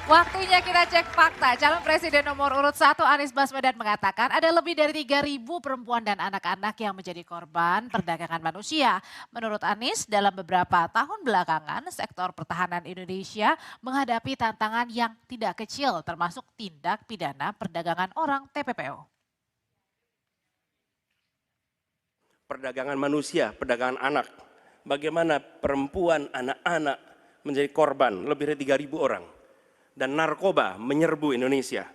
Waktunya kita cek fakta. Calon Presiden nomor urut 1 Anies Baswedan mengatakan ada lebih dari 3.000 perempuan dan anak-anak yang menjadi korban perdagangan manusia. Menurut Anies, dalam beberapa tahun belakangan sektor pertahanan Indonesia menghadapi tantangan yang tidak kecil termasuk tindak pidana perdagangan orang TPPO. Perdagangan manusia, perdagangan anak. Bagaimana perempuan, anak-anak menjadi korban lebih dari 3.000 orang. Dan narkoba menyerbu Indonesia.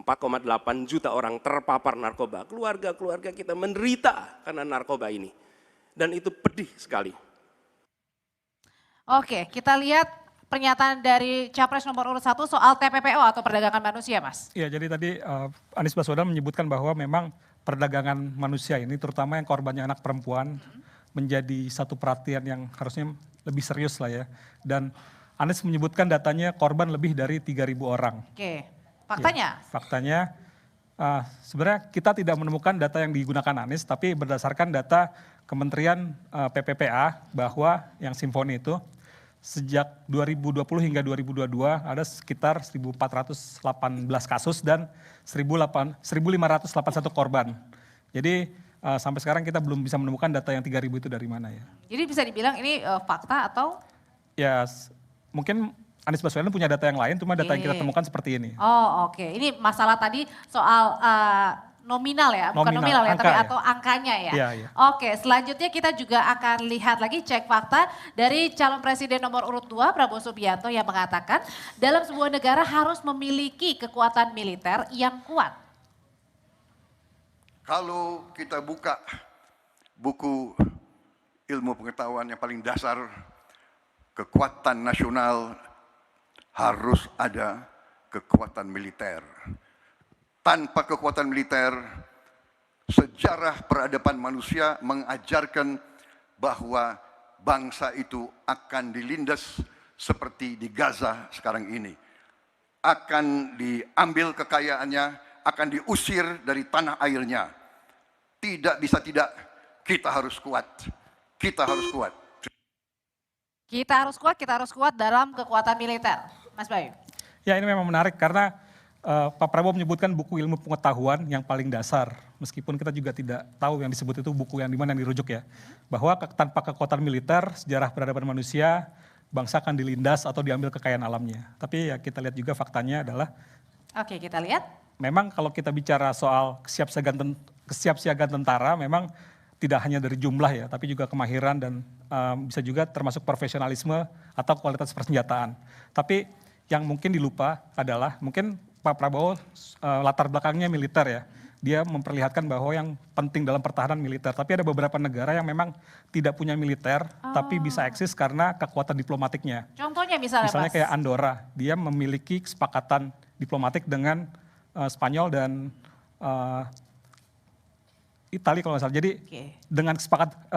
4,8 juta orang terpapar narkoba. Keluarga-keluarga kita menderita karena narkoba ini. Dan itu pedih sekali. Oke, kita lihat pernyataan dari Capres nomor urut 1 soal TPPO atau perdagangan manusia, Mas. Iya, jadi tadi Anies Baswedan menyebutkan bahwa memang perdagangan manusia ini, terutama yang korbannya anak perempuan, menjadi satu perhatian yang harusnya lebih serius lah ya. Dan Anies menyebutkan datanya korban lebih dari 3.000 orang. Oke, faktanya? Ya, faktanya sebenarnya kita tidak menemukan data yang digunakan Anies, tapi berdasarkan data Kementerian PPPA bahwa yang Simfoni itu sejak 2020 hingga 2022 ada sekitar 1.418 kasus dan 1.581 korban. Jadi sampai sekarang kita belum bisa menemukan data yang 3.000 itu dari mana ya. Jadi bisa dibilang ini fakta atau? Ya mungkin Anies Baswedan punya data yang lain, cuma data yang kita temukan seperti ini. Oh oke, ini masalah tadi soal nominal ya, bukan nominal ya, tapi atau angkanya ya. Iya, iya. Oke, selanjutnya kita juga akan lihat lagi cek fakta dari calon presiden nomor urut 2 Prabowo Subianto yang mengatakan dalam sebuah negara harus memiliki kekuatan militer yang kuat. Kalau kita buka buku ilmu pengetahuan yang paling dasar, kekuatan nasional harus ada kekuatan militer. Tanpa kekuatan militer, sejarah peradaban manusia mengajarkan bahwa bangsa itu akan dilindas seperti di Gaza sekarang ini. Akan diambil kekayaannya, akan diusir dari tanah airnya. Tidak bisa tidak, kita harus kuat. Kita harus kuat. Kita harus kuat dalam kekuatan militer. Mas Bayu. Ya ini memang menarik karena Pak Prabowo menyebutkan buku ilmu pengetahuan yang paling dasar. Meskipun kita juga tidak tahu yang disebut itu buku yang dimana yang dirujuk ya. Bahwa tanpa kekuatan militer, sejarah peradaban manusia, bangsa akan dilindas atau diambil kekayaan alamnya. Tapi ya kita lihat juga faktanya adalah. Oke, kita lihat. Memang kalau kita bicara soal kesiapsiagaan tentara, memang tidak hanya dari jumlah ya, tapi juga kemahiran dan bisa juga termasuk profesionalisme atau kualitas persenjataan. Tapi yang mungkin dilupa adalah mungkin Pak Prabowo latar belakangnya militer ya. Dia memperlihatkan bahwa yang penting dalam pertahanan militer. Tapi ada beberapa negara yang memang tidak punya militer, tapi bisa eksis karena kekuatan diplomatiknya. Contohnya misalnya kayak Andorra, dia memiliki kesepakatan diplomatik dengan Spanyol dan Italia kalau nggak salah. Jadi dengan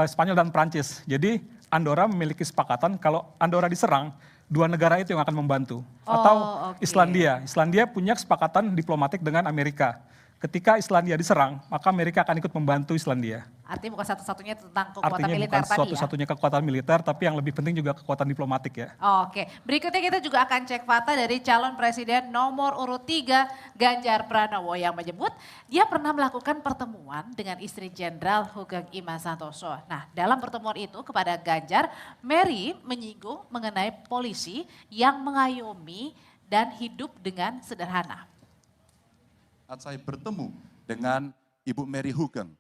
Spanyol dan Prancis. Jadi Andorra memiliki kesepakatan kalau Andorra diserang, dua negara itu yang akan membantu. Atau Islandia punya kesepakatan diplomatik dengan Amerika. Ketika Islandia diserang, maka Amerika akan ikut membantu Islandia. Artinya bukan satu-satunya tentang kekuatan Artinya militer bukan satu-satunya kekuatan militer, tapi yang lebih penting juga kekuatan diplomatik ya. Oke, berikutnya kita juga akan cek fakta dari calon presiden nomor urut 3 Ganjar Pranowo yang menyebut dia pernah melakukan pertemuan dengan istri Jenderal Hugeng Ima Santoso. Nah, dalam pertemuan itu kepada Ganjar, Mary menyinggung mengenai polisi yang mengayomi dan hidup dengan sederhana. Saat saya bertemu dengan Ibu Mary Hugeng,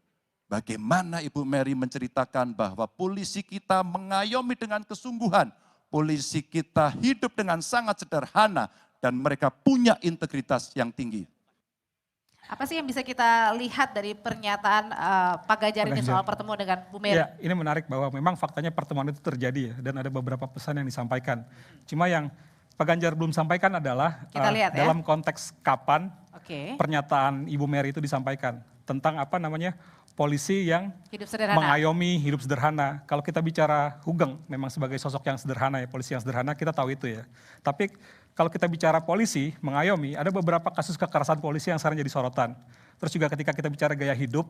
bagaimana Ibu Mary menceritakan bahwa polisi kita mengayomi dengan kesungguhan, polisi kita hidup dengan sangat sederhana, dan mereka punya integritas yang tinggi. Apa sih yang bisa kita lihat dari pernyataan Pak Ganjar ini soal pertemuan dengan Bu Mary? Ya, ini menarik bahwa memang faktanya pertemuan itu terjadi ya, dan ada beberapa pesan yang disampaikan. Cuma yang Pak Ganjar belum sampaikan adalah dalam konteks kapan pernyataan Ibu Mary itu disampaikan tentang polisi yang mengayomi hidup sederhana. Kalau kita bicara Hugeng memang sebagai sosok yang sederhana ya, polisi yang sederhana kita tahu itu ya. Tapi kalau kita bicara polisi mengayomi, ada beberapa kasus kekerasan polisi yang sekarang jadi sorotan. Terus juga ketika kita bicara gaya hidup,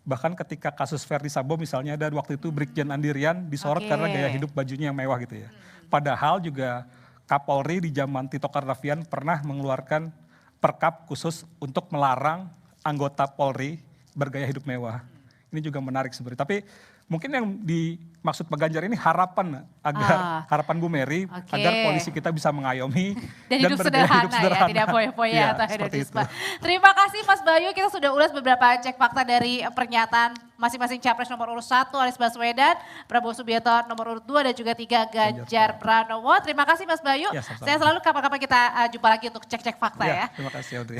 bahkan ketika kasus Verdi Sambo misalnya ada waktu itu Brigjen Andirian disorot karena gaya hidup bajunya yang mewah gitu ya. Padahal juga Kapolri di zaman Tito Karnavian pernah mengeluarkan perkap khusus untuk melarang anggota Polri bergaya hidup mewah. Ini juga menarik sebenarnya. Tapi mungkin yang dimaksud Pak Ganjar ini harapan agar harapan Bu Mary agar polisi kita bisa mengayomi dan hidup sederhana ya, tidak foya-foya atau hedonisme. Terima kasih Mas Bayu, kita sudah ulas beberapa cek fakta dari pernyataan masing-masing capres nomor urut 1 Anies Baswedan, Prabowo Subianto nomor urut 2 dan juga 3 Ganjar Pranowo. Terima kasih Mas Bayu. Ya, saya selalu kapan-kapan kita jumpa lagi untuk cek-cek fakta ya. Terima kasih Audrey.